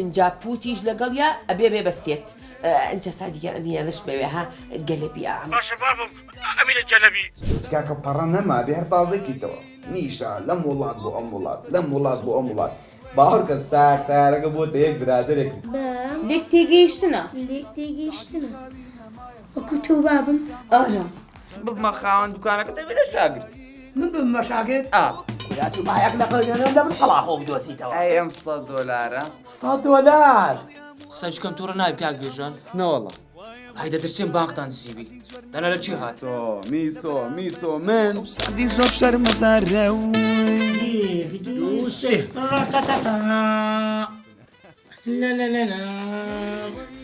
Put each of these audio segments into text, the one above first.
اینجا پوتیش لەگەڵیا ئەبێ بێ بەستێت ئەنجە سادیگەر ئەمینە لەشمەوێ ها گەلەبیە باشە بابم ئەمینە جەلەبی کاکە پەڕە نەما بێ هەر تازەکیتەوە نیشە لەم وڵات بۆ ئەم وڵات لەم وڵات بۆ ئەم وڵات باوەڕکە ساکارەکە بۆتە یەک برادرێک لێک تێگەیشتنە لێک تێگەیشتنە وەکو تۆ بابم ئارام ببمە خاوەن دوکانەکە دەبێت شاگرد من بم مشاگرد یا تو مایەک لەقەڵێنەوە لە من قەڵاخۆ بدۆسیتەوە ئەم $100 $100 قسەشکەم تووڕە نایب کاک بێژان نەوەڵە هەیدە دەچێن بانقتان دزیبی دەنا لە چی هات میسۆ من دی زۆر شەرمەزارە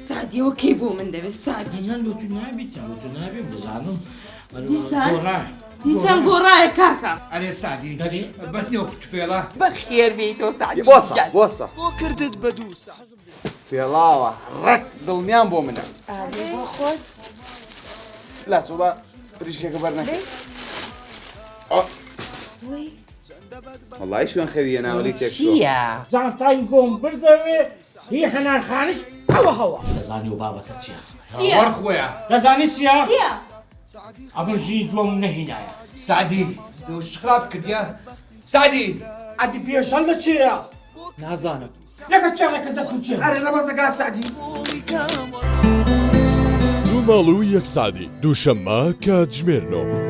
سادیەوە کەی بۆ من دەوێت سادی دیسان گۆڕایە کاکە ئەرێ سادی بەس نێو پێڵە بەخێر بێیتەوە سادی بۆسە بۆ کردت بە دووسە پێڵاوە ڕەک دڵنیان بۆ منە ئاێ بۆ خۆت لا چوبە ریشکێکە بەرنەکە وەڵای شوێن خەویە ناوەلی تێک چییە؟ زانتای گۆم بردەوێ هی هەنار خانش ئەوە هەوە دەزانی و بابەتە چییە وەرخۆیە دەزانی چییە؟ ئەمە ژی دووەم نەهینایە سادی تۆ شقرات کردیا سادی ئەدی پێشەن لە چییە؟ نازانم لەگە چێڕێکە دەخوچێ ئەرێ لەبەسە کاک سادی دوو ماڵ و یەک سادی دووشەممە کاتژمێرنەوە